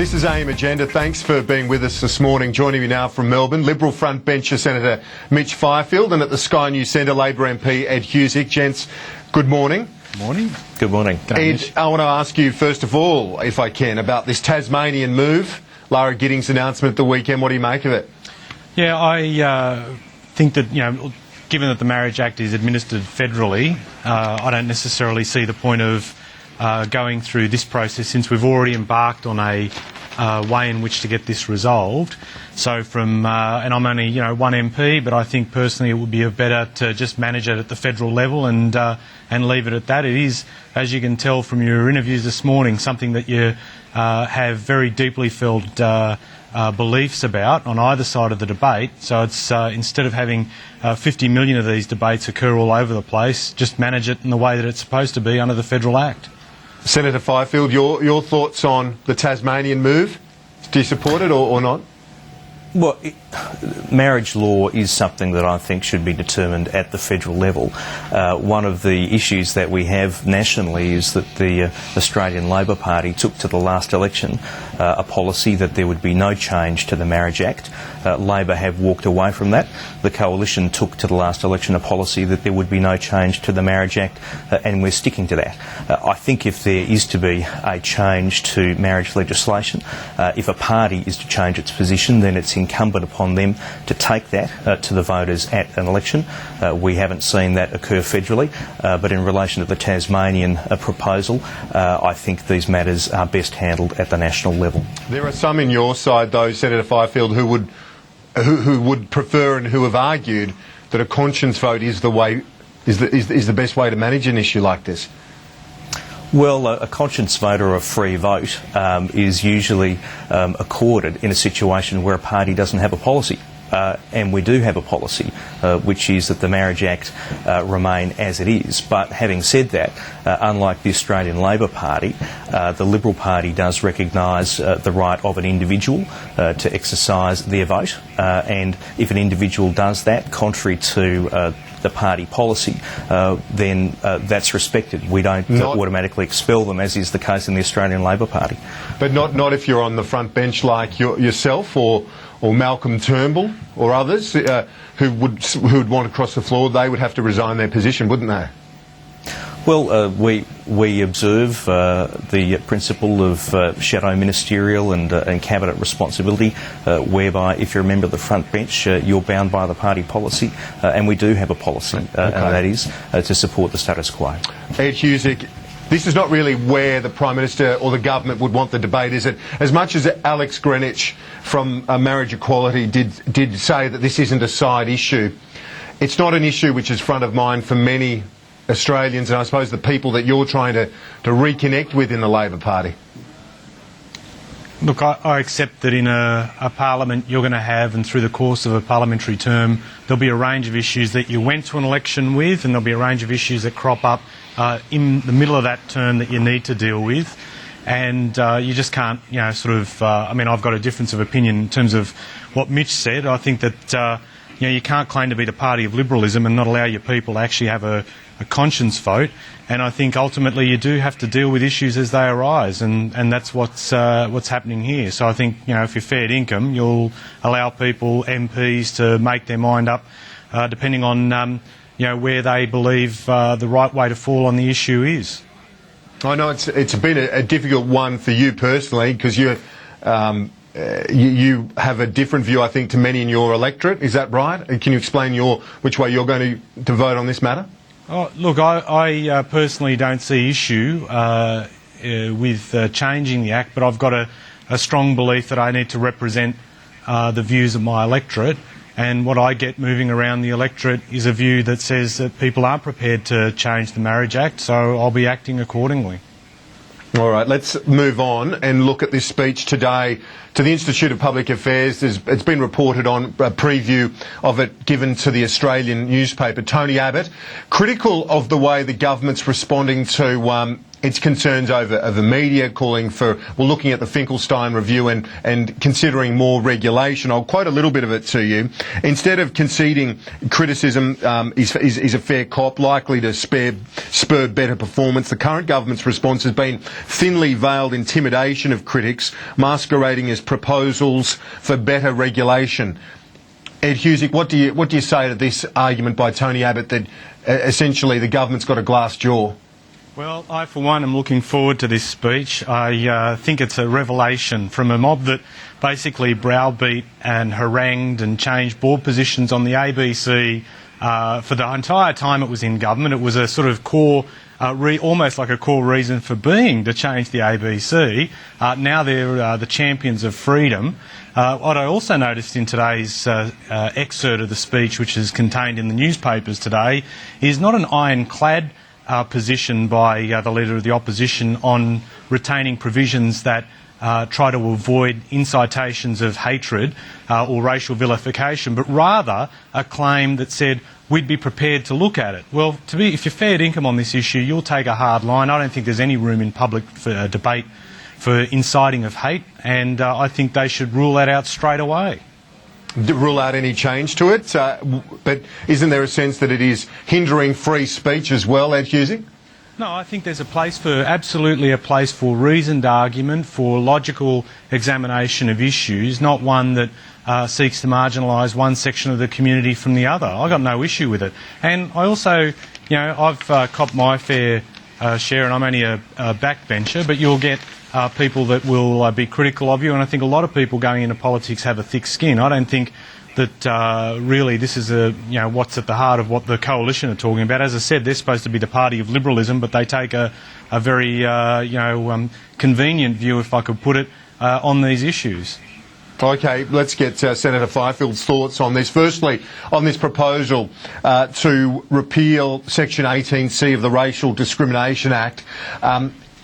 This is AM Agenda. Thanks for being with us this morning. Joining me now from Melbourne, Liberal frontbencher Senator Mitch Fifield, and at the Sky News Centre, Labor MP Ed Husic. Gents, good morning. Morning. Good morning. Ed, I want to ask you, first of all, if I can, about this Tasmanian move. Lara Giddings' announcement the weekend. What do you make of it? Yeah, I think that, given that the Marriage Act is administered federally, I don't necessarily see the point of going through this process, since we've already embarked on a way in which to get this resolved. So and I'm only one MP, but I think personally it would be better to just manage it at the federal level and leave it at that. It is, as you can tell from your interviews this morning, something that you have very deeply felt beliefs about on either side of the debate. So it's instead of having 50 million of these debates occur all over the place, just manage it in the way that it's supposed to be under the Federal Act. Senator Fifield, your thoughts on the Tasmanian move? Do you support it or not? Well, marriage law is something that I think should be determined at the federal level. One of the issues that we have nationally is that the Australian Labor Party took to the last election a policy that there would be no change to the Marriage Act. Labor have walked away from that. The Coalition took to the last election a policy that there would be no change to the Marriage Act, and we're sticking to that. I think if there is to be a change to marriage legislation, if a party is to change its position, then it's incumbent upon them to take that to the voters at an election. We haven't seen that occur federally, but in relation to the Tasmanian proposal, I think these matters are best handled at the national level. There are some in your side, though, Senator Fifield, who would prefer and who have argued that a conscience vote is the best way to manage an issue like this. Well, a conscience vote or a free vote is usually accorded in a situation where a party doesn't have a policy. And we do have a policy, which is that the Marriage Act remain as it is. But having said that, unlike the Australian Labor Party, the Liberal Party does recognise the right of an individual to exercise their vote. And if an individual does that, contrary to the party policy, then that's respected. We don't automatically expel them, as is the case in the Australian Labor Party. But not if you're on the front bench like yourself or Malcolm Turnbull or others who would want to cross the floor. They would have to resign their position, wouldn't they? Well, we observe the principle of shadow ministerial and cabinet responsibility, whereby if you're a member of the front bench, you're bound by the party policy, and we do have a policy, and that is to support the status quo. Ed Husic, this is not really where the Prime Minister or the government would want the debate, is it? As much as Alex Greenwich from Marriage Equality did say that this isn't a side issue, it's not an issue which is front of mind for many Australians, and I suppose the people that you're trying to reconnect with in the Labor Party. Look, I accept that in a parliament you're going to have, and through the course of a parliamentary term, there'll be a range of issues that you went to an election with, and there'll be a range of issues that crop up in the middle of that term that you need to deal with. And you just can't, I mean, I've got a difference of opinion in terms of what Mitch said. I think that, you can't claim to be the party of liberalism and not allow your people to actually have a conscience vote. And I think ultimately you do have to deal with issues as they arise, and that's what's happening here. So I think, if you're fair income, you'll allow people, MPs, to make their mind up depending on, where they believe the right way to fall on the issue is. I know it's been a difficult one for you personally, because you have a different view, I think, to many in your electorate. Is that right? Can you explain which way you're going to vote on this matter? Oh, look, I personally don't see issue with changing the Act, but I've got a strong belief that I need to represent the views of my electorate. And what I get moving around the electorate is a view that says that people aren't prepared to change the Marriage Act, so I'll be acting accordingly. All right, let's move on and look at this speech today to the Institute of Public Affairs. It's been reported on, a preview of it given to the Australian newspaper. Tony Abbott, critical of the way the government's responding to its concerns over media, calling for, looking at the Finkelstein review and considering more regulation. I'll quote a little bit of it to you. Instead of conceding criticism is a fair cop, likely to spur better performance, the current government's response has been thinly veiled intimidation of critics, masquerading as proposals for better regulation. Ed Husic, what do you say to this argument by Tony Abbott that essentially the government's got a glass jaw? Well, I, for one, am looking forward to this speech. I think it's a revelation from a mob that basically browbeat and harangued and changed board positions on the ABC for the entire time it was in government. It was a sort of core, almost like a core reason for being to change the ABC. Now they're the champions of freedom. What I also noticed in today's excerpt of the speech, which is contained in the newspapers today, is not an ironclad position by the Leader of the Opposition on retaining provisions that try to avoid incitations of hatred or racial vilification, but rather a claim that said we'd be prepared to look at it. Well, if you're fair dinkum on this issue, you'll take a hard line. I don't think there's any room in public for debate for inciting of hate, and I think they should rule that out straight away. Rule out any change to it, but isn't there a sense that it is hindering free speech as well, Ed Husic? No, I think there's absolutely a place for reasoned argument, for logical examination of issues, not one that seeks to marginalise one section of the community from the other. I've got no issue with it. And I also, I've copped my fair share, and I'm only a backbencher, but you'll get people that will be critical of you, and I think a lot of people going into politics have a thick skin. I don't think that really this is what's at the heart of what the coalition are talking about. As I said, they're supposed to be the party of liberalism, but they take a very convenient view, if I could put it, on these issues. Okay, let's get Senator Fifield's thoughts on this. Firstly, on this proposal to repeal Section 18C of the Racial Discrimination Act,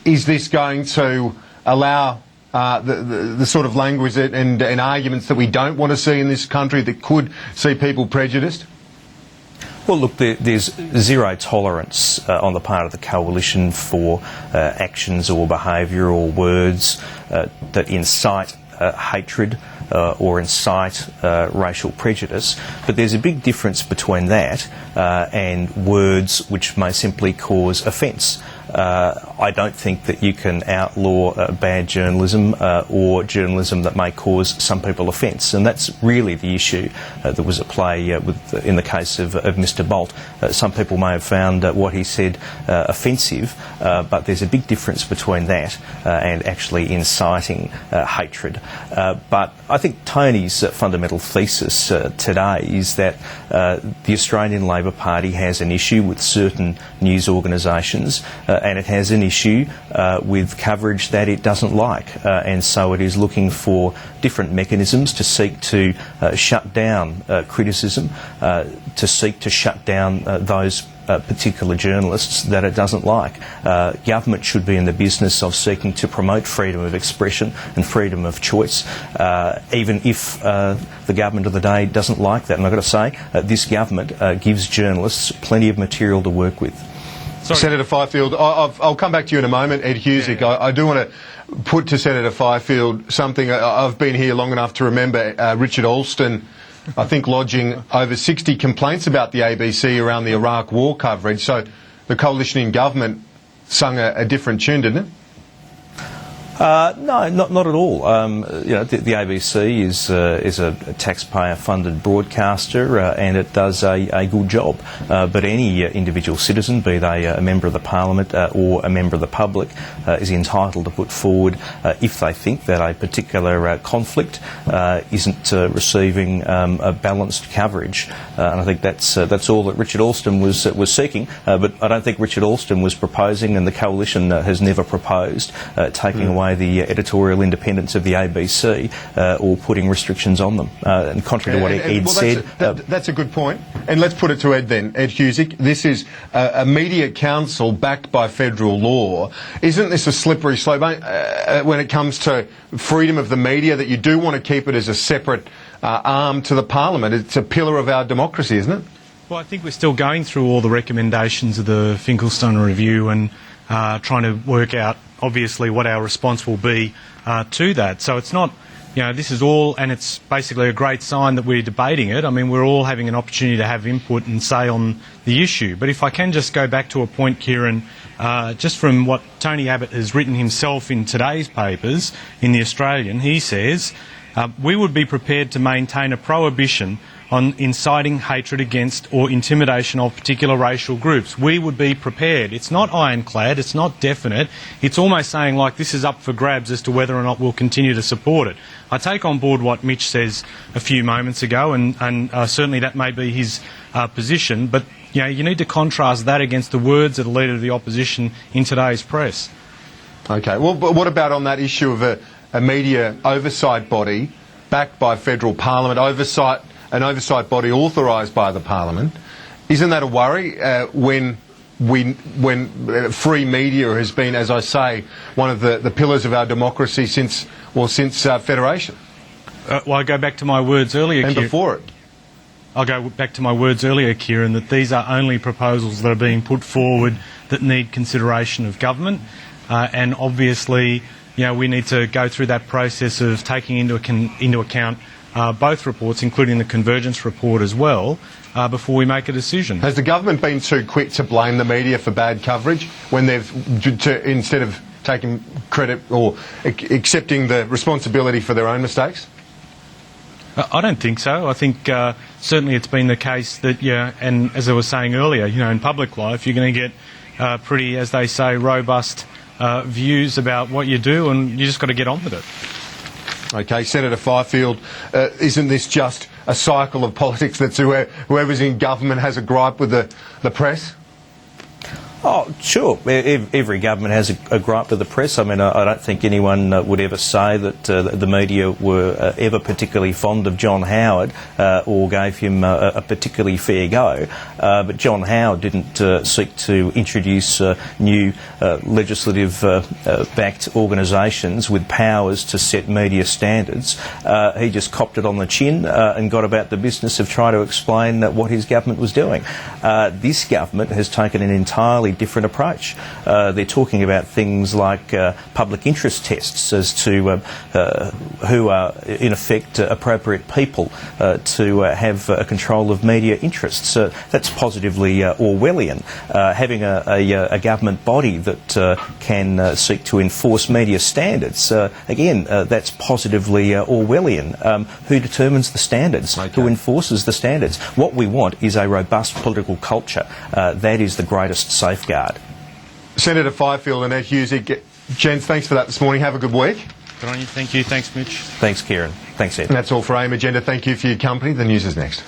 is this going to allow the sort of language and arguments that we don't want to see in this country that could see people prejudiced? Well, look, there's zero tolerance on the part of the coalition for actions or behaviour or words that incite hatred or incite racial prejudice. But there's a big difference between that and words which may simply cause offence. I don't think that you can outlaw bad journalism or journalism that may cause some people offence, and that's really the issue that was at play in the case of Mr Bolt. Some people may have found what he said offensive, but there's a big difference between that and actually inciting hatred. But I think Tony's fundamental thesis today is that the Australian Labor Party has an issue with certain news organisations and it has an issue with coverage that it doesn't like, and so it is looking for different mechanisms to seek to shut down criticism, to seek to shut down those particular journalists that it doesn't like. Government should be in the business of seeking to promote freedom of expression and freedom of choice, even if the government of the day doesn't like that. And I've got to say, this government gives journalists plenty of material to work with. Sorry. Senator Fifield, I'll come back to you in a moment. Ed Husic, yeah. I do want to put to Senator Fifield something. I've been here long enough to remember Richard Alston, I think, lodging over 60 complaints about the ABC around the Iraq war coverage. So the coalition in government sung a different tune, didn't it? No, not at all. The ABC is a taxpayer-funded broadcaster, and it does a good job. But any individual citizen, be they a member of the Parliament or a member of the public, is entitled to put forward if they think that a particular conflict isn't receiving a balanced coverage. And I think that's all that Richard Alston was seeking. But I don't think Richard Alston was proposing, and the coalition has never proposed taking away the editorial independence of the ABC or putting restrictions on them. And contrary to what Ed said... That's a good point. And let's put it to Ed then. Ed Husic, this is a media council backed by federal law. Isn't this a slippery slope when it comes to freedom of the media, that you do want to keep it as a separate arm to the Parliament? It's a pillar of our democracy, isn't it? Well, I think we're still going through all the recommendations of the Finkelstein Review, and trying to work out, obviously, what our response will be to that. So it's not, this is all, and it's basically a great sign that we're debating it. I mean, we're all having an opportunity to have input and say on the issue. But if I can just go back to a point, Kieran, just from what Tony Abbott has written himself in today's papers in The Australian, he says, we would be prepared to maintain a prohibition on inciting hatred against or intimidation of particular racial groups. We would be prepared. It's not ironclad, it's not definite. It's almost saying like this is up for grabs as to whether or not we'll continue to support it. I take on board what Mitch says a few moments ago, and certainly that may be his position, but you need to contrast that against the words of the Leader of the Opposition in today's press. Okay, well, but what about on that issue of a media oversight body backed by federal parliament, an oversight body authorised by the parliament? Isn't that a worry when free media has been, as I say, one of the pillars of our democracy since federation? Well, I go back to my words earlier, and Kieran. before it. I'll go back to my words earlier, Kieran, that these are only proposals that are being put forward that need consideration of government, and obviously, we need to go through that process of taking into account both reports, including the Convergence report as well, before we make a decision. Has the government been too quick to blame the media for bad coverage when instead of taking credit or accepting the responsibility for their own mistakes? I don't think so. I think certainly it's been the case that, and as I was saying earlier, in public life you're going to get pretty, as they say, robust views about what you do, and you just got to get on with it. Okay, Senator Fifield, isn't this just a cycle of politics that whoever's in government has a gripe with the press? Oh, sure. Every government has a gripe with the press. I mean, I don't think anyone would ever say that the media were ever particularly fond of John Howard or gave him a particularly fair go. But John Howard didn't seek to introduce new legislative-backed organisations with powers to set media standards. He just copped it on the chin and got about the business of trying to explain what his government was doing. This government has taken an entirely different approach. They're talking about things like public interest tests as to who are in effect appropriate people to have control of media interests. That's positively Orwellian. Having a government body that can seek to enforce media standards, again, that's positively Orwellian. Who determines the standards? Okay. Who enforces the standards? What we want is a robust political culture. That is the greatest safeguard. Senator Fifield and Ed Husic, gents, thanks for that this morning. Have a good week. Good on you. Thank you. Thanks, Mitch. Thanks, Kieran. Thanks, Ed. And that's all for AIM Agenda. Thank you for your company. The news is next.